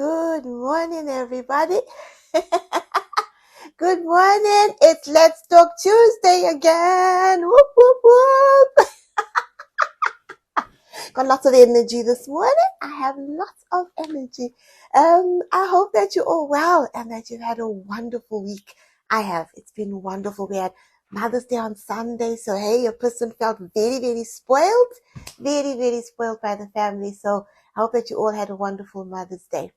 Good morning, everybody. Good morning. It's Let's Talk Tuesday again. Whoop, whoop, whoop. Got lots of energy this morning. I have lots of energy. I hope that you're all well and that you've had a wonderful week. I have. It's been wonderful. We had Mother's Day on Sunday. So, hey, your person felt very, very spoiled. Very, very spoiled by the family. So, I hope that you all had a wonderful Mother's Day.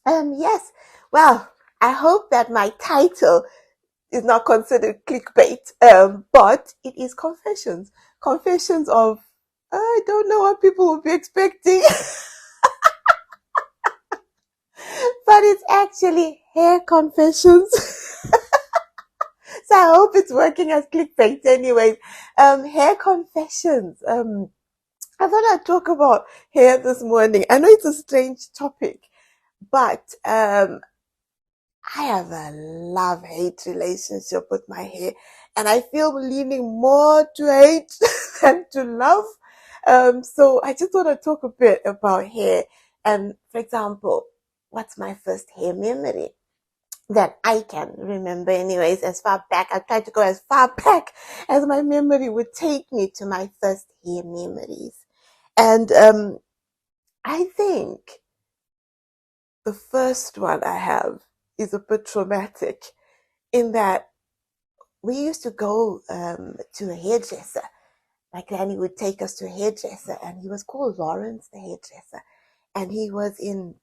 Yes. Well, I hope that my title is not considered clickbait, but it is confessions. Confessions of, I don't know what people would be expecting, but it's actually hair confessions. So I hope it's working as clickbait anyways. Hair confessions. I thought I'd talk about hair this morning. I know it's a strange topic, but, I have a love-hate relationship with my hair, and I feel leaning more to hate than to love. So I just want to talk a bit about hair. And for example, what's my first hair memory that I can remember anyways, as far back. I tried to go as far back as my memory would take me to my first hair memories. And I think the first one I have is a bit traumatic in that we used to go to a hairdresser. My granny would take us to a hairdresser, and he was called Lawrence, the hairdresser. And he was in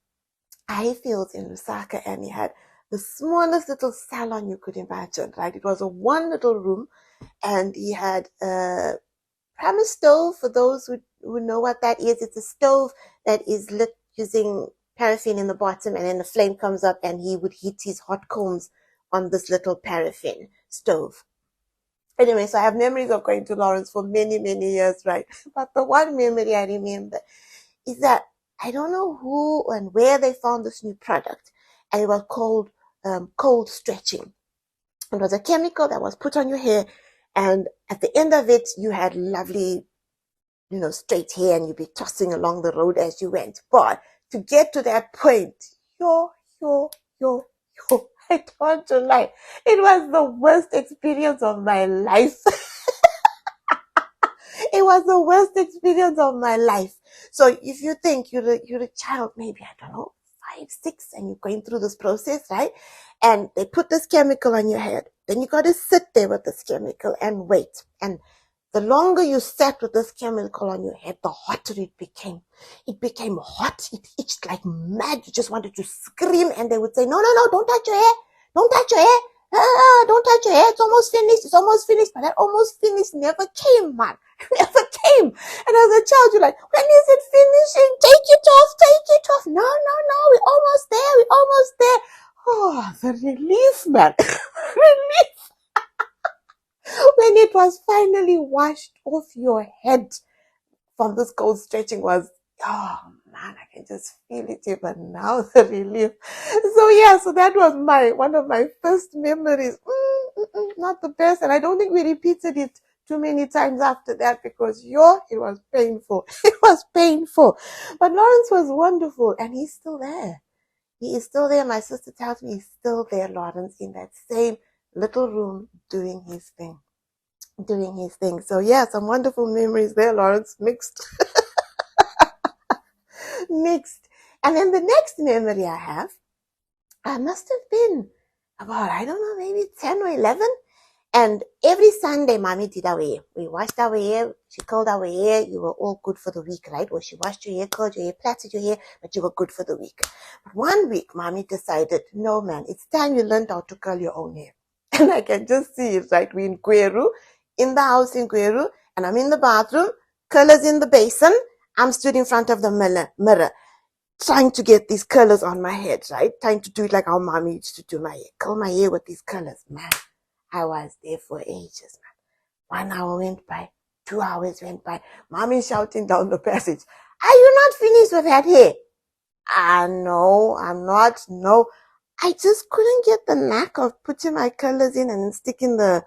Highfields in Lusaka, and he had the smallest little salon you could imagine, right? It was a one little room, and he had a Primus stove. For those who know what that is, it's a stove that is lit using paraffin in the bottom, and then the flame comes up, and he would heat his hot combs on this little paraffin stove. Anyway, so I have memories of going to Lawrence for many, many years, right? But the one memory I remember is that I don't know who and where they found this new product, and it was called cold stretching. It was a chemical that was put on your hair, and at the end of it, you had lovely, straight hair, and you'd be tossing along the road as you went. But to get to that point, I don't lie, it was the worst experience of my life. It was the worst experience of my life. So if you think you're a child, maybe, I don't know, 5, 6, and you're going through this process, right? And they put this chemical on your head. Then you got to sit there with this chemical and wait. And the longer you sat with this chemical on your head, the hotter it became. It became hot. It itched like mad. You just wanted to scream, and they would say, no, don't touch your hair. Don't touch your hair. Don't touch your hair. It's almost finished. It's almost finished. But that almost finished never came, man. Never came. And as a child, you're like, when is it finishing? Take it off. No, we're almost there. Oh, the relief, man. Relief. When it was finally washed off your head from this cold stretching was, oh man, I can just feel it even now, the relief. So that was one of my first memories. Not the best, and I don't think we repeated it too many times after that because it was painful. It was painful. But Lawrence was wonderful, and he's still there. He is still there. My sister tells me he's still there, Lawrence, in that same little room doing his thing. So some wonderful memories there, Lawrence, mixed. And then the next memory I have, I must have been about, I don't know, maybe 10 or 11. And every Sunday, Mommy did our hair. We washed our hair. She curled our hair. You were all good for the week, right? Well, she washed your hair, curled your hair, plaited your hair, but you were good for the week. But one week, Mommy decided, no, man, it's time you learned how to curl your own hair. And I can just see it, right? We're in Gweru, in the house in Gweru, and I'm in the bathroom, curlers in the basin. I'm stood in front of the mirror, trying to get these colors on my head, right? Trying to do it like how Mommy used to do my hair. Curl my hair with these colors, man. I was there for ages, man. 1 hour went by, 2 hours went by. Mommy shouting down the passage, are you not finished with that hair? No, I'm not. No. I just couldn't get the knack of putting my colors in and sticking the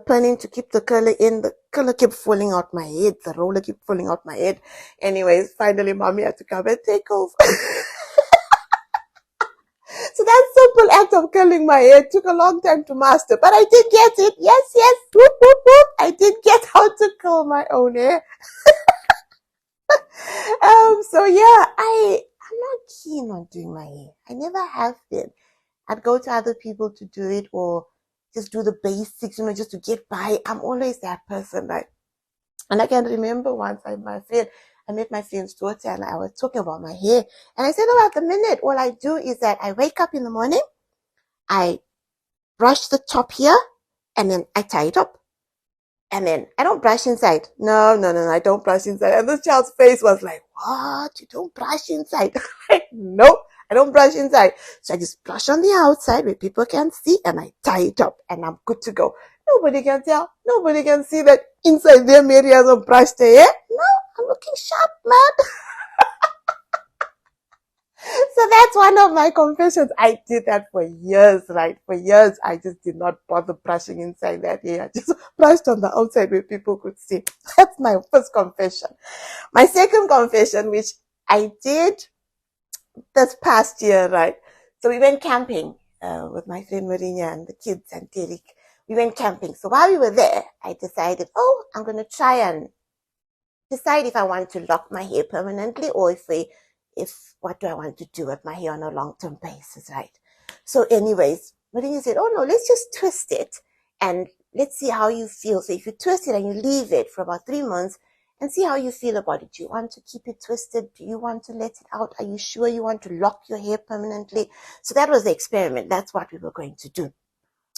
pin in to keep the color in. The color kept falling out my head. The roller kept falling out my head. Anyways, finally, Mommy had to come and take over. So that simple act of curling my hair took a long time to master, but I did get it. Yes, yes. Whoop, whoop, whoop. I did get how to curl my own hair. So yeah, I'm not keen on doing my hair. I never have been. I'd go to other people to do it or just do the basics, just to get by. I'm always that person, right? And I can remember once I met my friend's daughter and I was talking about my hair. And I said, at the minute, all I do is that I wake up in the morning, I brush the top here, and then I tie it up. And then I don't brush inside. No, I don't brush inside. And this child's face was like, what? You don't brush inside? Like, nope, I don't brush inside. So I just brush on the outside where people can see and I tie it up and I'm good to go. Nobody can tell. Nobody can see that inside there Mary hasn't brushed her hair. No, I'm looking sharp, man. So that's one of my confessions. I did that for years, right? For years, I just did not bother brushing inside that hair. I just brushed on the outside where people could see. That's my first confession. My second confession, which I did this past year, right? So we went camping with my friend Marina and the kids and Derek. We went camping. So while we were there, I decided, I'm going to try and decide if I want to lock my hair permanently or if what do I want to do with my hair on a long-term basis, right? So anyways, Marina said, no, let's just twist it and let's see how you feel. So if you twist it and you leave it for about 3 months and see how you feel about it. Do you want to keep it twisted? Do you want to let it out? Are you sure you want to lock your hair permanently? So that was the experiment. That's what we were going to do.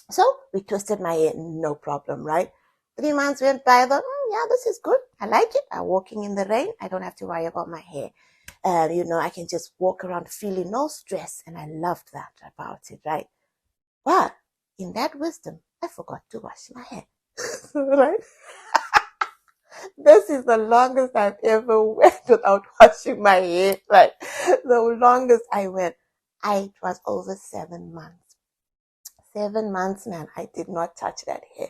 So we twisted my hair, no problem, right? 3 months went by, I thought, yeah, this is good. I like it. I'm walking in the rain. I don't have to worry about my hair. I can just walk around feeling no stress. And I loved that about it, right? But in that wisdom, I forgot to wash my hair, right? This is the longest I've ever went without washing my hair, right? The longest I went, it was over 7 months. 7 months, man, I did not touch that hair.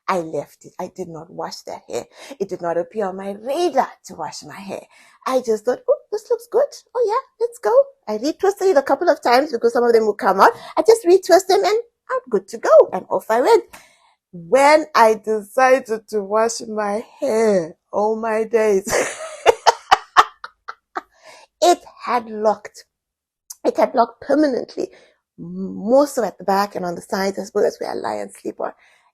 I left it. I did not wash that hair. It did not appear on my radar to wash my hair. I just thought, this looks good. Oh yeah, let's go. I retwisted it a couple of times because some of them would come out. I just retwist them and I'm good to go. And off I went. When I decided to wash my hair, oh my days, it had locked. It had locked permanently. More so at the back and on the sides, I suppose that's where I lie and sleep on.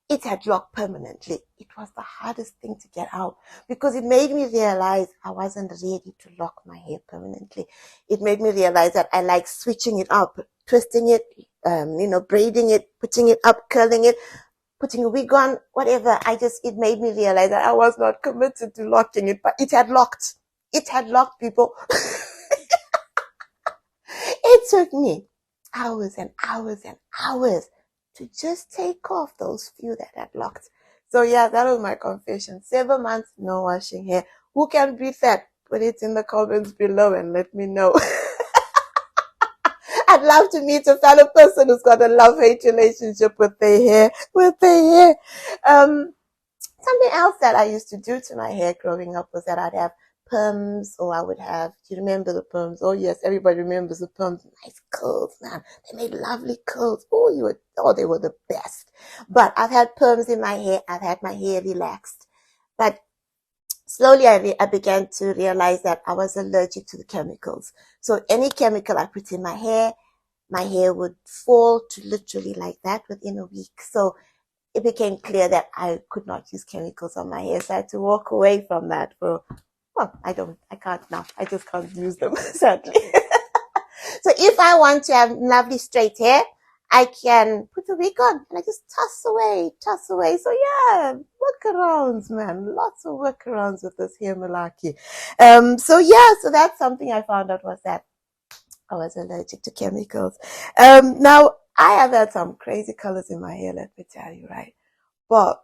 It had locked permanently. It was the hardest thing to get out because it made me realize I wasn't ready to lock my hair permanently. It made me realize that I like switching it up, twisting it, braiding it, putting it up, curling it, putting a wig on, whatever. It made me realize that I was not committed to locking it, but it had locked. It had locked, people. It took me hours and hours and hours to just take off those few that had locked. So yeah, that was my confession. 7 months, no washing hair. Who can beat that? Put it in the comments below and let me know. I'd love to meet a fellow person who's got a love-hate relationship with their hair. Something else that I used to do to my hair growing up was that I'd have perms, or I would have, do you remember the perms? Oh yes, everybody remembers the perms. Nice curls, man. They made lovely curls. They were the best. But I've had perms in my hair. I've had my hair relaxed. But slowly I began to realize that I was allergic to the chemicals. So any chemical I put in my hair would fall to literally like that within a week. So it became clear that I could not use chemicals on my hair. So I had to walk away from that I can't now. I just can't use them, sadly. So if I want to have lovely straight hair, I can put a wig on and I just toss away. So yeah, workarounds, man. Lots of workarounds with this hair malarkey. So that's something I found out was that I was allergic to chemicals. Now I have had some crazy colors in my hair, let me tell you, right? But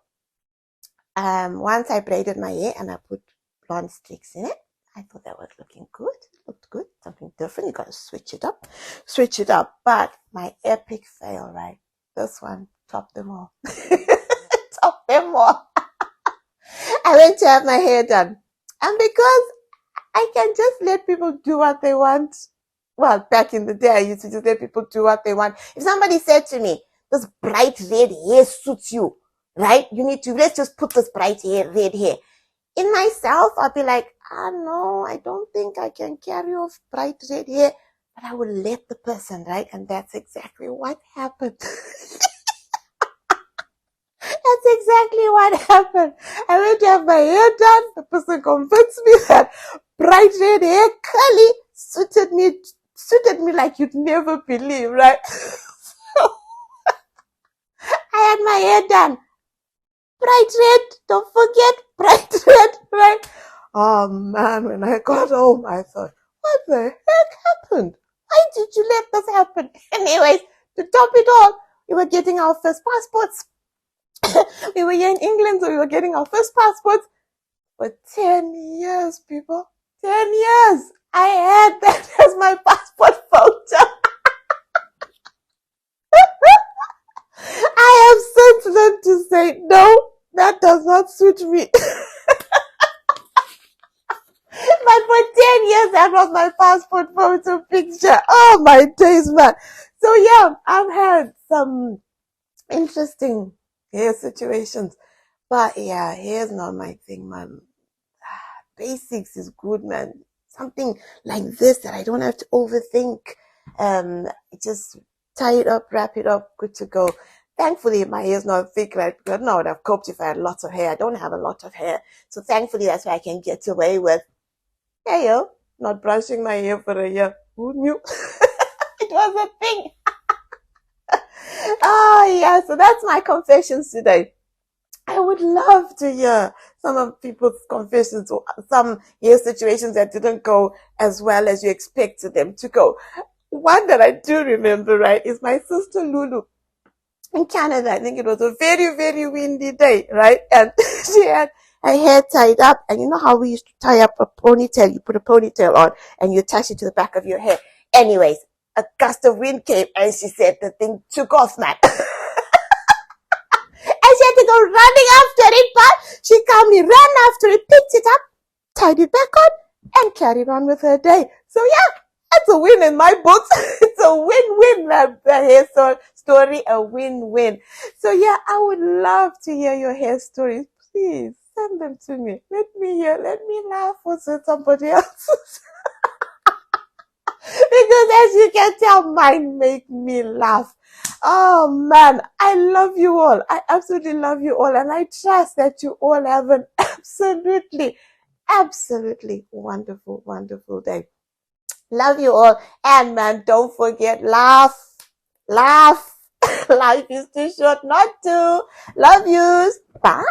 once I braided my hair and I put blonde streaks in it, I thought that was looking good. It looked good, something different. You got to switch it up. But my epic fail, right? This one topped them all. Topped them all. I went to have my hair done, and because I can just let people do what they want well, back in the day, I used to just let people do what they want. If somebody said to me, this bright red hair suits you, right? Let's just put this bright red hair. In myself, I'll be like, no, I don't think I can carry off bright red hair. But I will let the person, right? And that's exactly what happened. That's exactly what happened. I went to have my hair done. The person convinced me that bright red hair, curly, suited me like you'd never believe, right? So I had my hair done. Bright red, don't forget, bright red, right? Oh man, when I got home, I thought, what the heck happened? Why did you let this happen? Anyways, to top it all, we were getting our first passports. We were here in England, so we were getting our first passports for 10 years, people. 10 years. I had that as my passport photo. I have since learned to say, no, that does not suit me. But for 10 years, that was my passport photo picture. Oh, my days, man. So yeah, I've had some interesting hair situations. But yeah, hair's not my thing, man. Basics is good, man. Something like this that I don't have to overthink. Just tie it up, wrap it up, good to go. Thankfully, my hair's not thick, right? Because I don't know what I've coped if I had lots of hair. I don't have a lot of hair. So thankfully, that's why I can get away with, hey, yo, not brushing my hair for a year. Who knew? It was a thing. Oh, yeah. So that's my confessions today. I would love to hear some of people's confessions or some hair situations that didn't go as well as you expected them to go. One that I do remember, right, is my sister Lulu in Canada. I think it was a very, very windy day, right? And she had her hair tied up. And you know how we used to tie up a ponytail? You put a ponytail on and you attach it to the back of your hair. Anyways, a gust of wind came and she said the thing took off, man. And she had to go running after it, but she calmly ran after it, picked it up, tied it back on, and carried on with her day. So yeah, that's a win in my books. It's a win-win, the hair story, a win-win. So yeah, I would love to hear your hair stories. Please send them to me. Let me hear, let me laugh with somebody else's. Because as you can tell, mine make me laugh. Oh man, I love you all. I absolutely love you all. And I trust that you all have an absolutely wonderful, wonderful day. Love you all. And man, don't forget, laugh. Life is too short not to. Love yous. Bye.